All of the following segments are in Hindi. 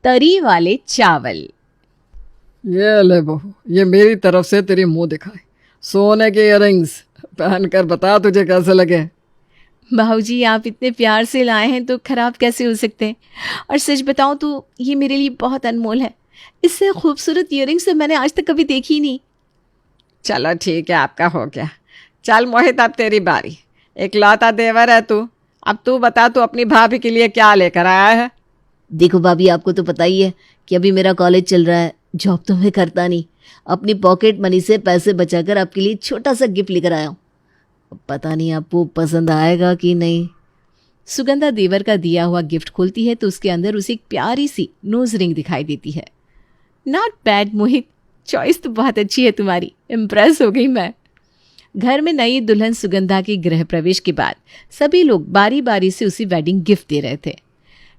तरी वाले चावल। ये ले बहू, ये मेरी तरफ से तेरी मुंह दिखाई सोने के इयररिंग्स पहन कर बता तुझे कैसे लगे। बाबूजी आप इतने प्यार से लाए हैं तो खराब कैसे हो सकते हैं। और सच बताऊं तो ये मेरे लिए बहुत अनमोल है। इससे खूबसूरत इयररिंग्स तो मैंने आज तक कभी देखी ही नहीं। चलो ठीक है, आपका हो गया। चल मोहित, अब तेरी बारी। एक लौता देवर है तू। अब तू बता, तू अपनी भाभी के लिए क्या लेकर आया है। देखो भाभी, आपको तो पता ही है कि अभी मेरा कॉलेज चल रहा है, जॉब तो मैं करता नहीं। अपनी पॉकेट मनी से पैसे बचाकर आपके लिए छोटा सा गिफ्ट लेकर आया हूँ। पता नहीं आपको पसंद आएगा कि नहीं। सुगंधा देवर का दिया हुआ गिफ्ट खोलती है तो उसके अंदर उसे एक प्यारी सी नोज रिंग दिखाई देती है। नॉट बैड मोहित, चॉइस तो बहुत अच्छी है तुम्हारी। इम्प्रेस हो गई मैं। घर में नई दुल्हन सुगंधा के गृह प्रवेश के बाद सभी लोग बारी बारी से उसे वेडिंग गिफ्ट दे रहे थे।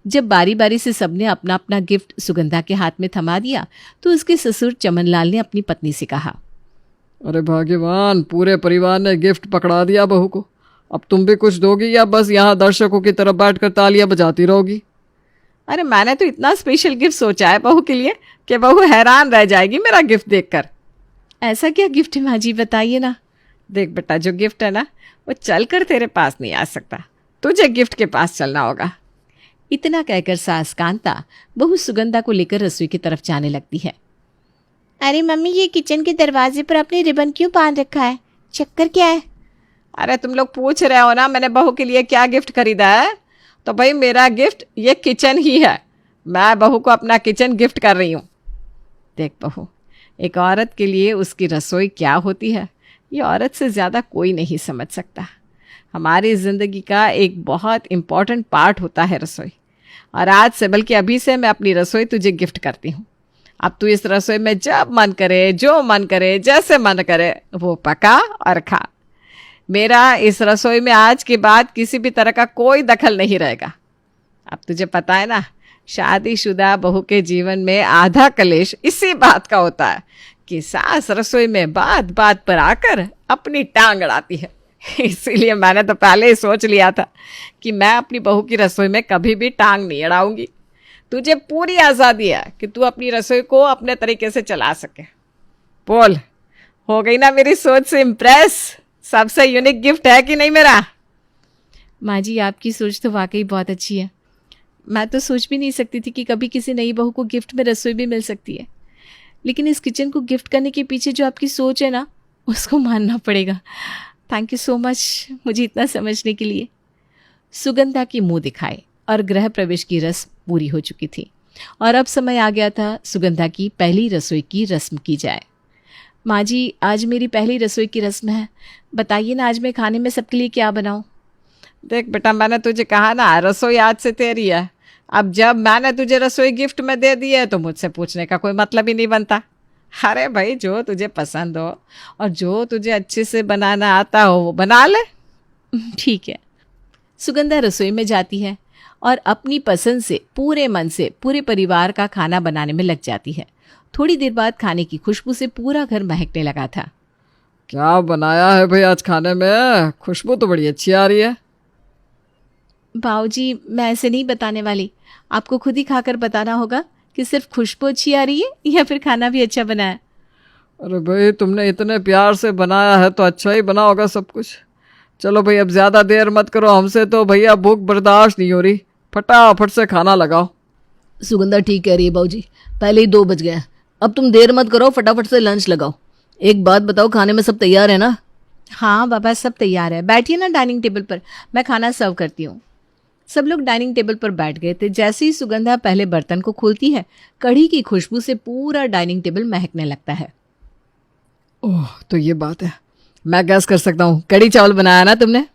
जब बारी बारी से सबने अपना अपना गिफ्ट सुगंधा के हाथ में थमा दिया तो उसके ससुर चमनलाल ने अपनी पत्नी से कहा, अरे भाग्यवान, पूरे परिवार ने गिफ्ट पकड़ा दिया बहू को। अब तुम भी कुछ दोगी या बस यहाँ दर्शकों की तरफ बैठकर तालियां बजाती रहोगी। अरे मैंने तो इतना स्पेशल गिफ्ट सोचा है बहू के लिए कि बहू हैरान रह जाएगी मेरा गिफ्ट देखकर। ऐसा क्या गिफ्ट है माँ जी, बताइए ना। देख बेटा, जो गिफ्ट है ना वो चल कर तेरे पास नहीं आ सकता, तुझे गिफ्ट के पास चलना होगा। इतना कहकर सास कांता बहू सुगंधा को लेकर रसोई की तरफ जाने लगती है। अरे मम्मी, ये किचन के दरवाजे पर आपने रिबन क्यों बांध रखा है? चक्कर क्या है? अरे तुम लोग पूछ रहे हो ना मैंने बहू के लिए क्या गिफ्ट खरीदा है, तो भाई मेरा गिफ्ट ये किचन ही है। मैं बहू को अपना किचन गिफ्ट कर रही हूँ। देख बहू, एक औरत के लिए उसकी रसोई क्या होती है ये औरत से ज़्यादा कोई नहीं समझ सकता। हमारी ज़िंदगी का एक बहुत इम्पॉर्टेंट पार्ट होता है रसोई। और आज से, बल्कि अभी से, मैं अपनी रसोई तुझे गिफ्ट करती हूँ। अब तू इस रसोई में जब मन करे, जो मन करे, जैसे मन करे वो पका और खा। मेरा इस रसोई में आज के बाद किसी भी तरह का कोई दखल नहीं रहेगा। अब तुझे पता है ना, शादीशुदा बहू के जीवन में आधा कलेश इसी बात का होता है कि सास रसोई में बात बात पर आकर अपनी टांग अड़ाती है। इसीलिए मैंने तो पहले ही सोच लिया था कि मैं अपनी बहू की रसोई में कभी भी टांग नहीं अड़ाऊंगी। तुझे पूरी आज़ादी है कि तू अपनी रसोई को अपने तरीके से चला सके। बोल, हो गई ना मेरी सोच से इम्प्रेस? सबसे यूनिक गिफ्ट है कि नहीं मेरा? माँ जी, आपकी सोच तो वाकई बहुत अच्छी है। मैं तो सोच भी नहीं सकती थी कि कभी किसी नई बहू को गिफ्ट में रसोई भी मिल सकती है। लेकिन इस किचन को गिफ्ट करने के पीछे जो आपकी सोच है ना, उसको मानना पड़ेगा। थैंक यू सो मच मुझे इतना समझने के लिए। सुगंधा की मुंह दिखाए और गृह प्रवेश की रस्म पूरी हो चुकी थी और अब समय आ गया था सुगंधा की पहली रसोई की रस्म की जाए। माँ जी, आज मेरी पहली रसोई की रस्म है। बताइए ना, आज मैं खाने में सबके लिए क्या बनाऊँ? देख बेटा, मैंने तुझे कहा ना रसोई आज से तेरी है। अब जब मैंने तुझे रसोई गिफ्ट में दे दी है तो मुझसे पूछने का कोई मतलब ही नहीं बनता। अरे भाई, जो तुझे पसंद हो और जो तुझे अच्छे से बनाना आता हो वो बना ले। ठीक है। सुगंधा रसोई में जाती है और अपनी पसंद से पूरे मन से पूरे परिवार का खाना बनाने में लग जाती है। थोड़ी देर बाद खाने की खुशबू से पूरा घर महकने लगा था। क्या बनाया है भाई आज खाने में? खुशबू तो बड़ी अच्छी आ रही है। बाबूजी, मैं ऐसे नहीं बताने वाली, आपको खुद ही खाकर बताना होगा कि सिर्फ खुशबू अच्छी आ रही है या फिर खाना भी अच्छा बना है। अरे भाई, तुमने इतने प्यार से बनाया है तो अच्छा ही बना होगा सब कुछ। चलो भाई, अब ज़्यादा देर मत करो, हमसे तो भैया भूख बर्दाश्त नहीं हो रही। फटाफट से खाना लगाओ। सुगंधा ठीक कह रही है बाबूजी, पहले ही 2 बज गए हैं। अब तुम देर मत करो, फटाफट से लंच लगाओ। एक बात बताओ, खाने में सब तैयार है ना? हाँ बाबा, सब तैयार है। बैठिए ना डाइनिंग टेबल पर, मैं खाना सर्व करती हूँ। सब लोग डाइनिंग टेबल पर बैठ गए थे। जैसे ही सुगंधा पहले बर्तन को खोलती है, कढ़ी की खुशबू से पूरा डाइनिंग टेबल महकने लगता है। ओह, तो ये बात है। मैं गैस कर सकता हूँ, कढ़ी चावल बनाया ना तुमने?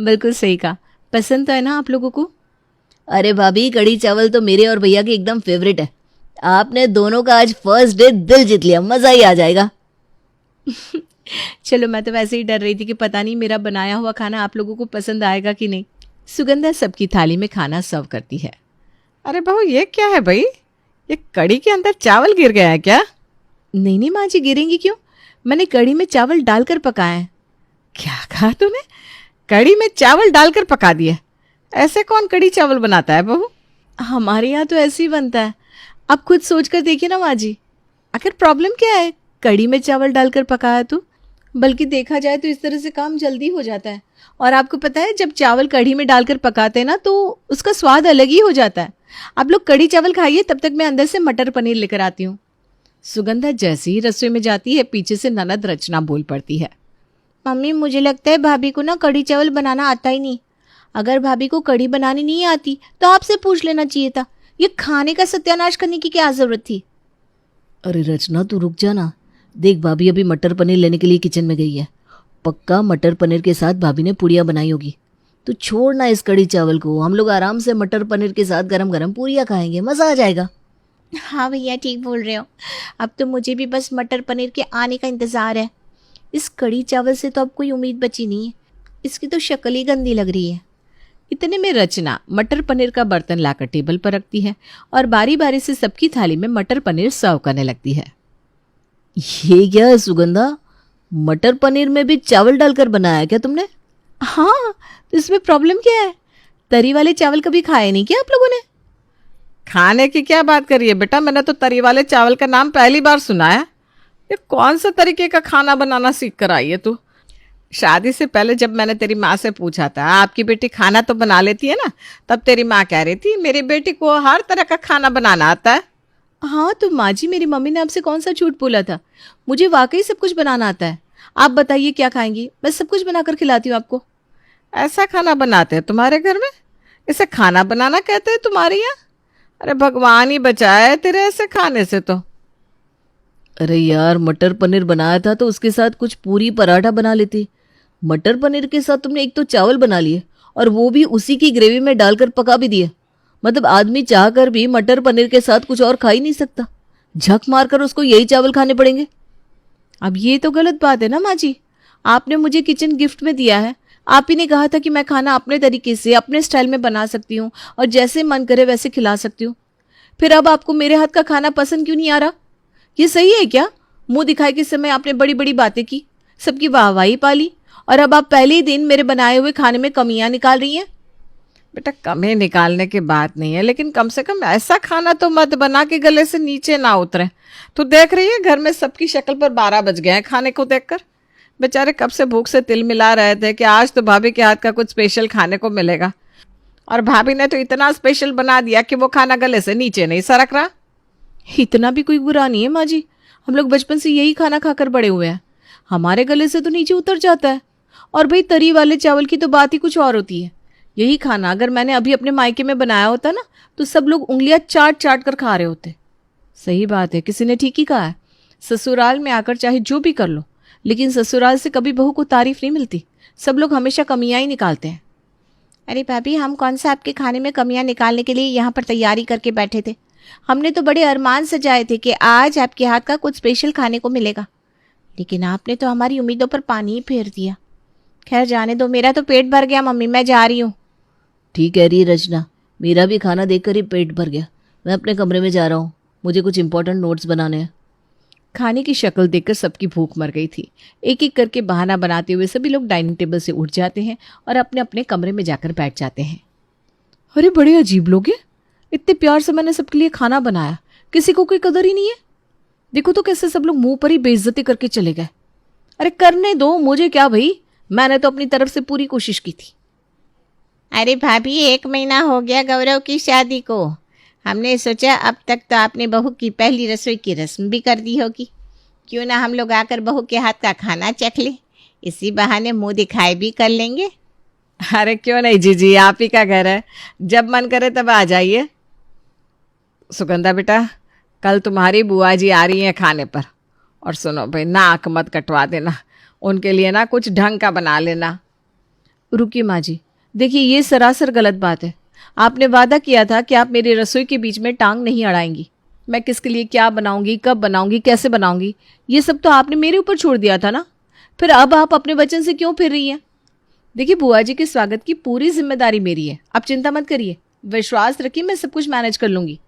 बिल्कुल सही कहा। पसंद तो है ना आप लोगों को? अरे भाभी, कढ़ी चावल तो मेरे और भैया के एकदम फेवरेट है। आपने दोनों का आज फर्स्ट डे दिल जीत लिया, मज़ा ही आ जाएगा। चलो, मैं तो वैसे ही डर रही थी कि पता नहीं मेरा बनाया हुआ खाना आप लोगों को पसंद आएगा कि नहीं। सुगंधा सबकी थाली में खाना सर्व करती है। अरे बहू, ये क्या है भाई? ये कढ़ी के अंदर चावल गिर गया है क्या? नहीं नहीं माँ जी, गिरेंगी क्यों? मैंने कढ़ी में चावल डालकर पकाया है। क्या कहा तूने? कढ़ी में चावल डालकर पका दिया? ऐसे कौन कढ़ी चावल बनाता है बहू? हमारे यहाँ तो ऐसे ही बनता है। आप खुद सोच कर देखिए ना माँ जी, आखिर प्रॉब्लम क्या है? कढ़ी में चावल डालकर पकाया तो, बल्कि देखा जाए तो इस तरह से काम जल्दी हो जाता है। और आपको पता है, जब चावल कढ़ी में डालकर पकाते हैं ना तो उसका स्वाद अलग ही हो जाता है। आप लोग कढ़ी चावल खाइए, तब तक मैं अंदर से मटर पनीर लेकर आती हूँ। सुगंधा जैसे ही रसोई में जाती है, पीछे से ननद रचना बोल पड़ती है। मम्मी मुझे लगता है भाभी को ना कढ़ी चावल बनाना आता ही नहीं। अगर भाभी को कढ़ी बनानी नहीं आती तो आपसे पूछ लेना चाहिए था। ये खाने का सत्यानाश करने की क्या जरूरत थी? अरे रचना तू रुक जा ना, देख भाभी अभी मटर पनीर लेने के लिए किचन में गई है। पक्का मटर पनीर के साथ भाभी ने पूड़ियाँ बनाई होगी। तू छोड़ ना इस कढ़ी चावल को, हम लोग आराम से मटर पनीर के साथ गरम गरम पूड़ियाँ खाएंगे, मज़ा आ जाएगा। हाँ भैया ठीक बोल रहे हो। अब तो मुझे भी बस मटर पनीर के आने का इंतज़ार है। इस कढ़ी चावल से तो अब कोई उम्मीद बची नहीं है। इसकी तो शक्ल ही गंदी लग रही है। इतने में रचना मटर पनीर का बर्तन लाकर टेबल पर रखती है और बारी बारी से सबकी थाली में मटर पनीर सर्व करने लगती है। ये क्या है सुगंधा, मटर पनीर में भी चावल डालकर बनाया है क्या तुमने? हाँ, तो इसमें प्रॉब्लम क्या है? तरी वाले चावल कभी खाए नहीं क्या आप लोगों ने? खाने की क्या बात करिए बेटा, मैंने तो तरी वाले चावल का नाम पहली बार सुना है। ये कौन सा तरीके का खाना बनाना सीख कर आई है तू? शादी से पहले जब मैंने तेरी माँ से पूछा था आपकी बेटी खाना तो बना लेती है ना, तब तेरी माँ कह रही थी मेरी बेटी को हर तरह का खाना बनाना आता है। हाँ तो माँ जी, मेरी मम्मी ने आपसे कौन सा झूठ बोला था? मुझे वाकई सब कुछ बनाना आता है। आप बताइए क्या खाएंगी, मैं सब कुछ बनाकर खिलाती हूँ आपको। ऐसा खाना बनाते हैं तुम्हारे घर में? इसे खाना बनाना कहते हैं तुम्हारे यहाँ? अरे भगवान ही बचाए तेरे ऐसे खाने से तो। अरे यार, मटर पनीर बनाया था तो उसके साथ कुछ पूरी पराठा बना लेती। मटर पनीर के साथ तुमने एक तो चावल बना लिए और वो भी उसी की ग्रेवी में डालकर पका भी दिए। मतलब आदमी चाह कर भी मटर पनीर के साथ कुछ और खा ही नहीं सकता, झक मारकर उसको यही चावल खाने पड़ेंगे। अब ये तो गलत बात है ना माँ जी, आपने मुझे किचन गिफ्ट में दिया है। आप ही ने कहा था कि मैं खाना अपने तरीके से अपने स्टाइल में बना सकती हूँ और जैसे मन करे वैसे खिला सकती हूँ। फिर अब आपको मेरे हाथ का खाना पसंद क्यों नहीं आ रहा? ये सही है क्या? मुंह दिखाई के समय आपने बड़ी बड़ी बातें की, सबकी वाहवाही पाली, और अब आप पहले ही दिन मेरे बनाए हुए खाने में कमियां निकाल रही हैं। बेटा कमी निकालने की बात नहीं है, लेकिन कम से कम ऐसा खाना तो मत बना के गले से नीचे ना उतरे। तू देख रही है घर में सबकी शक्ल पर 12 बज गए हैं खाने को देखकर। बेचारे कब से भूख से तिल मिला रहे थे कि आज तो भाभी के हाथ का कुछ स्पेशल खाने को मिलेगा, और भाभी ने तो इतना स्पेशल बना दिया कि वो खाना गले से नीचे नहीं सरक रहा। इतना भी कोई बुरा नहीं है माँ जी, हम लोग बचपन से यही खाना खाकर बड़े हुए हैं, हमारे गले से तो नीचे उतर जाता है। और भाई तरी वाले चावल की तो बात ही कुछ और होती है। यही खाना अगर मैंने अभी अपने मायके में बनाया होता ना, तो सब लोग उंगलियां चाट चाट कर खा रहे होते। सही बात है, किसी ने ठीक ही कहा है। ससुराल में आकर चाहे जो भी कर लो, लेकिन ससुराल से कभी बहू को तारीफ नहीं मिलती। सब लोग हमेशा कमियां ही निकालते हैं। अरे भाभी, हम कौन सा आपके खाने में कमियां निकालने के लिए यहाँ पर तैयारी करके बैठे थे। हमने तो बड़े अरमान सजाए थे कि आज आपके हाथ का कुछ स्पेशल खाने को मिलेगा, लेकिन आपने तो हमारी उम्मीदों पर पानी ही फेर दिया। खैर जाने दो, मेरा तो पेट भर गया मम्मी, मैं जा रही हूँ। ठीक कह रही है रचना, मेरा भी खाना देखकर ही पेट भर गया। मैं अपने कमरे में जा रहा हूँ, मुझे कुछ इंपॉर्टेंट नोट्स बनाने हैं। खाने की शक्ल देखकर सबकी भूख मर गई थी। एक एक करके बहाना बनाते हुए सभी लोग डाइनिंग टेबल से उठ जाते हैं और अपने अपने कमरे में जाकर बैठ जाते हैं। अरे बड़े अजीब लोग हैं, इतने प्यार से मैंने सबके लिए खाना बनाया, किसी को कोई कदर ही नहीं है। देखो तो कैसे सब लोग मुंह पर ही बेइज्जती करके चले गए। अरे करने दो, मुझे क्या भाई, मैंने तो अपनी तरफ से पूरी कोशिश की थी। अरे भाभी, 1 महीना हो गया गौरव की शादी को। हमने सोचा अब तक तो आपने बहू की पहली रसोई की रस्म भी कर दी होगी, क्यों ना हम लोग आकर बहू के हाथ का खाना चख लें, इसी बहाने मुंह दिखाई भी कर लेंगे। अरे क्यों नहीं जीजी, आप ही का घर है, जब मन करे तब आ जाइए। सुगंधा बेटा, कल तुम्हारी बुआ जी आ रही हैं खाने पर, और सुनो भाई, नाक मत कटवा देना, उनके लिए ना कुछ ढंग का बना लेना। रुकिए माँ जी, देखिए ये सरासर गलत बात है। आपने वादा किया था कि आप मेरी रसोई के बीच में टांग नहीं अड़ाएंगी। मैं किसके लिए क्या बनाऊंगी, कब बनाऊंगी, कैसे बनाऊंगी, ये सब तो आपने मेरे ऊपर छोड़ दिया था ना। फिर अब आप अपने वचन से क्यों फिर रही हैं? देखिए बुआ जी के स्वागत की पूरी जिम्मेदारी मेरी है, आप चिंता मत करिए, विश्वास रखिए, मैं सब कुछ मैनेज कर लूंगी।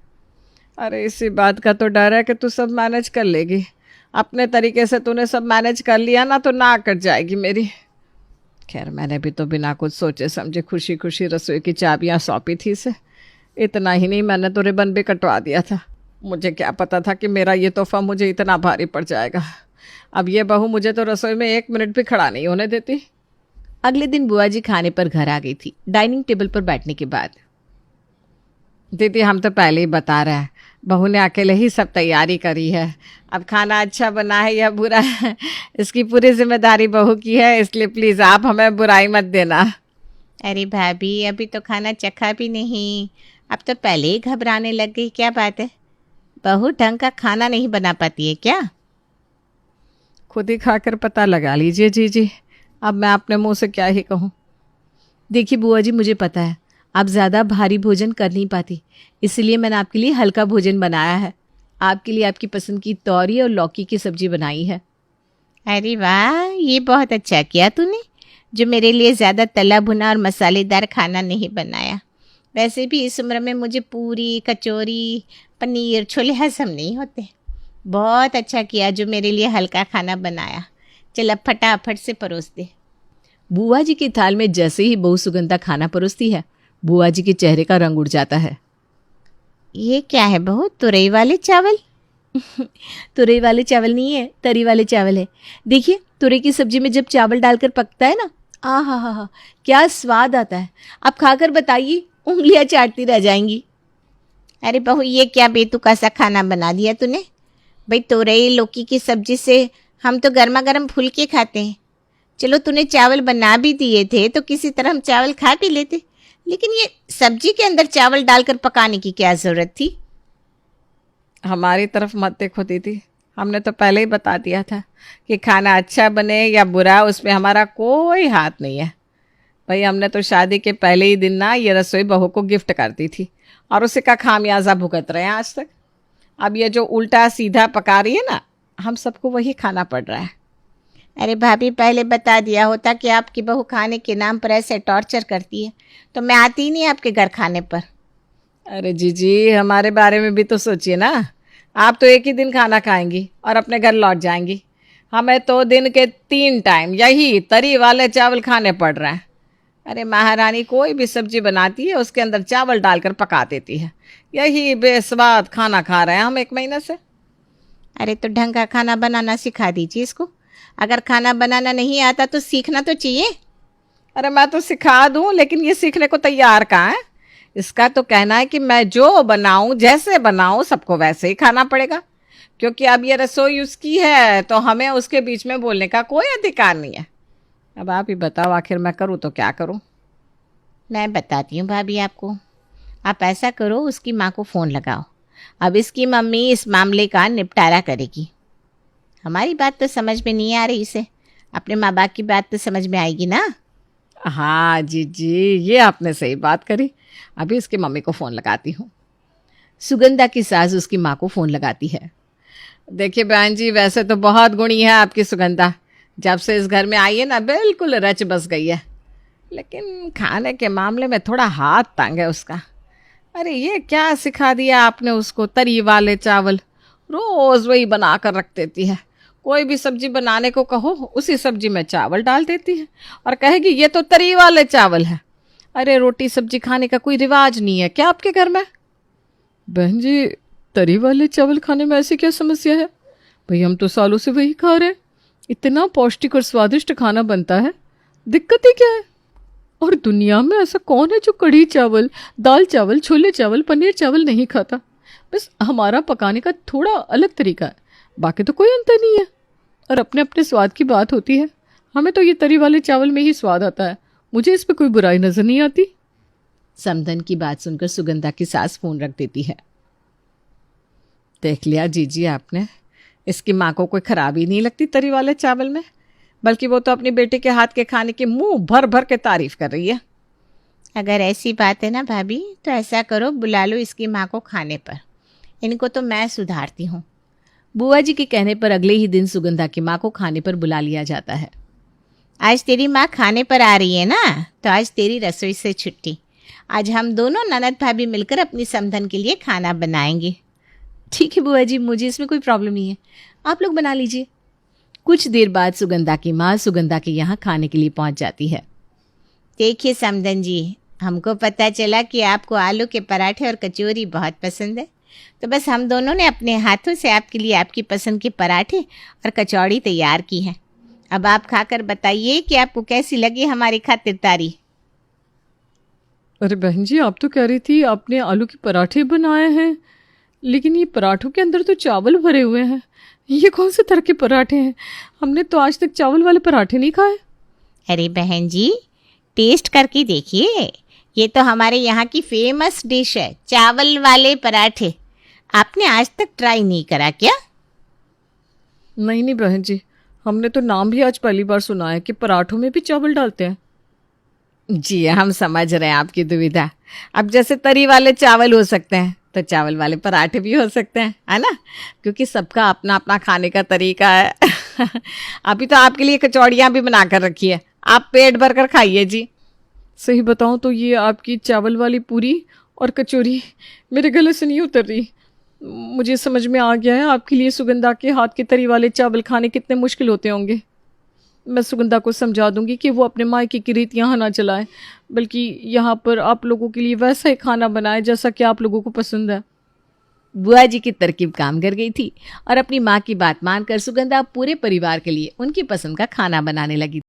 अरे इसी बात का तो डर है कि तू सब मैनेज कर लेगी। अपने तरीके से तूने सब मैनेज कर लिया ना तो नाक कट जाएगी मेरी। खैर मैंने भी तो बिना कुछ सोचे समझे खुशी खुशी रसोई की चाबियां सौंपी थी इसे, इतना ही नहीं, मैंने तो रिबन भी कटवा दिया था। मुझे क्या पता था कि मेरा ये तोहफा मुझे इतना भारी पड़ जाएगा। अब ये बहू मुझे तो रसोई में 1 मिनट भी खड़ा नहीं होने देती। अगले दिन बुआ जी खाने पर घर आ गई थी। डाइनिंग टेबल पर बैठने के बाद, दीदी हम तो पहले ही बता रहे हैं, बहू ने अकेले ही सब तैयारी करी है। अब खाना अच्छा बना है या बुरा है, इसकी पूरी जिम्मेदारी बहू की है, इसलिए प्लीज़ आप हमें बुराई मत देना। अरे भाभी, अभी तो खाना चखा भी नहीं, अब तो पहले ही घबराने लग गई। क्या बात है, बहू ढंग का खाना नहीं बना पाती है क्या? खुद ही खाकर पता लगा लीजिए जी। अब मैं अपने मुंह से क्या ही कहूँ। देखिए बुआ जी, मुझे पता है आप ज़्यादा भारी भोजन कर नहीं पाती, इसलिए मैंने आपके लिए हल्का भोजन बनाया है। आपके लिए आपकी पसंद की तौरी और लौकी की सब्जी बनाई है। अरे वाह, ये बहुत अच्छा किया तूने, जो मेरे लिए ज़्यादा तला भुना और मसालेदार खाना नहीं बनाया। वैसे भी इस उम्र में मुझे पूरी, कचौरी, पनीर, छोले हजम नहीं होते। बहुत अच्छा किया जो मेरे लिए हल्का खाना बनाया। चल अब फटाफट से परोस दे। बुआ जी के थाल में जैसे ही बहू सुगंधा खाना परोसती है, बुआ जी के चेहरे का रंग उड़ जाता है। ये क्या है बहू, तुरई वाले चावल? तुरई वाले चावल नहीं है, तरी वाले चावल है। देखिए, तुरई की सब्जी में जब चावल डालकर पकता है ना, हा, क्या स्वाद आता है। आप खाकर बताइए, उंगलियां चाटती रह जाएंगी। अरे बहू, ये क्या बेतुका सा खाना बना दिया तूने। भाई, तुरई लौकी की सब्जी से हम तो गर्मा गर्म फुलके खाते हैं। चलो, तूने चावल बना भी दिए थे तो किसी तरह हम चावल खा भी लेते, लेकिन ये सब्जी के अंदर चावल डालकर पकाने की क्या ज़रूरत थी? हमारी तरफ मत देखो दीदी, हमने तो पहले ही बता दिया था कि खाना अच्छा बने या बुरा उसमें हमारा कोई हाथ नहीं है। भाई, हमने तो शादी के पहले ही दिन ना ये रसोई बहू को गिफ्ट कर दी थी और उसी का खामियाजा भुगत रहे हैं आज तक। अब ये जो उल्टा सीधा पका रही है ना, हम सबको वही खाना पड़ रहा है। अरे भाभी, पहले बता दिया होता कि आपकी बहू खाने के नाम पर ऐसे टॉर्चर करती है तो मैं आती ही नहीं आपके घर खाने पर। अरे जी, हमारे बारे में भी तो सोचिए ना। आप तो एक ही दिन खाना खाएंगी और अपने घर लौट जाएंगी। हमें तो दिन के 3 टाइम यही तरी वाले चावल खाने पड़ रहे हैं। अरे महारानी कोई भी सब्जी बनाती है उसके अंदर चावल डालकर पका देती है। यही बेस्वाद खाना खा रहे हैं हम 1 महीने से। अरे तो ढंग का खाना बनाना सिखा दीजिए इसको। अगर खाना बनाना नहीं आता तो सीखना तो चाहिए। अरे मैं तो सिखा दूं, लेकिन ये सीखने को तैयार कहाँ है। इसका तो कहना है कि मैं जो बनाऊं, जैसे बनाऊं, सबको वैसे ही खाना पड़ेगा, क्योंकि अब ये रसोई उसकी है तो हमें उसके बीच में बोलने का कोई अधिकार नहीं है। अब आप ही बताओ, आखिर मैं करूं तो क्या करूं। मैं बताती हूँ भाभी आपको। आप ऐसा करो, उसकी माँ को फ़ोन लगाओ। अब इसकी मम्मी इस मामले का निपटारा करेगी। हमारी बात तो समझ में नहीं आ रही इसे, अपने माँ बाप की बात तो समझ में आएगी ना। हाँ जी, ये आपने सही बात करी। अभी इसकी मम्मी को फ़ोन लगाती हूँ। सुगंधा की सास उसकी माँ को फ़ोन लगाती है। देखिए बहन जी, वैसे तो बहुत गुणी है आपकी सुगंधा। जब से इस घर में आई है ना, बिल्कुल रच बस गई है, लेकिन खाने के मामले में थोड़ा हाथ तंग है उसका। अरे ये क्या सिखा दिया आपने उसको, तरी वाले चावल रोज़ वही बना कर रख देती है। कोई भी सब्जी बनाने को कहो, उसी सब्जी में चावल डाल देती है और कहेगी ये तो तरी वाले चावल है। अरे रोटी सब्जी खाने का कोई रिवाज नहीं है क्या आपके घर में? बहन जी, तरी वाले चावल खाने में ऐसी क्या समस्या है? भाई, हम तो सालों से वही खा रहे हैं। इतना पौष्टिक और स्वादिष्ट खाना बनता है, दिक्कत ही क्या है? और दुनिया में ऐसा कौन है जो कढ़ी चावल, दाल चावल, छोले चावल, पनीर चावल नहीं खाता? बस हमारा पकाने का थोड़ा अलग तरीका है, बाकी तो कोई अंतर नहीं है। और अपने अपने स्वाद की बात होती है। हमें तो ये तरी वाले चावल में ही स्वाद आता है, मुझे इस पर कोई बुराई नज़र नहीं आती। समधन की बात सुनकर सुगंधा की सास फ़ोन रख देती है। देख लिया जीजी आपने, इसकी माँ को कोई खराबी नहीं लगती तरी वाले चावल में, बल्कि वो तो अपनी बेटे के हाथ के खाने की मुंह भर भर के तारीफ कर रही है। अगर ऐसी बात है ना भाभी, तो ऐसा करो, बुला लो इसकी माँ को खाने पर। इनको तो मैं सुधारती हूँ। बुआ जी के कहने पर अगले ही दिन सुगंधा की माँ को खाने पर बुला लिया जाता है। आज तेरी माँ खाने पर आ रही है ना, तो आज तेरी रसोई से छुट्टी। आज हम दोनों ननद भाभी मिलकर अपनी समधन के लिए खाना बनाएंगे। ठीक है बुआ जी, मुझे इसमें कोई प्रॉब्लम नहीं है, आप लोग बना लीजिए। कुछ देर बाद सुगंधा की माँ सुगंधा के यहाँ खाने के लिए पहुँच जाती है। देखिए समधन जी, हमको पता चला कि आपको आलू के पराठे और कचौरी बहुत पसंद है, तो बस हम दोनों ने अपने हाथों से आपके लिए आपकी पसंद के पराठे और कचौड़ी तैयार की है। अब आप खाकर बताइए कि आपको कैसी लगी हमारी खातिरदारी। अरे बहन जी, आप तो कह रही थी आपने आलू के पराठे बनाए हैं, लेकिन ये पराठों के अंदर तो चावल भरे हुए हैं। ये कौन से तरह के पराठे हैं? हमने तो आज तक चावल वाले पराठे नहीं खाए। अरे बहन जी, टेस्ट करके देखिए, ये तो हमारे यहाँ की फेमस डिश है, चावल वाले पराठे। आपने आज तक ट्राई नहीं करा क्या? नहीं नहीं बहन जी, हमने तो नाम भी आज पहली बार सुना है कि पराठों में भी चावल डालते हैं। जी हम समझ रहे हैं आपकी दुविधा। अब जैसे तरी वाले चावल हो सकते हैं तो चावल वाले पराठे भी हो सकते हैं, है ना, क्योंकि सबका अपना अपना खाने का तरीका है। अभी तो आपके लिए कचौड़ियाँ भी बना कर रखी है, आप पेट भर कर खाइए जी। सही बताऊं तो ये आपकी चावल वाली पूरी और कचौरी मेरे गले से नहीं उतर रही। मुझे समझ में आ गया है आपके लिए सुगंधा के हाथ के तरी वाले चावल खाने कितने मुश्किल होते होंगे। मैं सुगंधा को समझा दूंगी कि वो अपने मायके की रीत यहाँ ना चलाए, बल्कि यहाँ पर आप लोगों के लिए वैसा ही खाना बनाए जैसा कि आप लोगों को पसंद है। बुआ जी की तरकीब काम कर गई थी और अपनी माँ की बात मानकर सुगंधा पूरे परिवार के लिए उनकी पसंद का खाना बनाने लगी।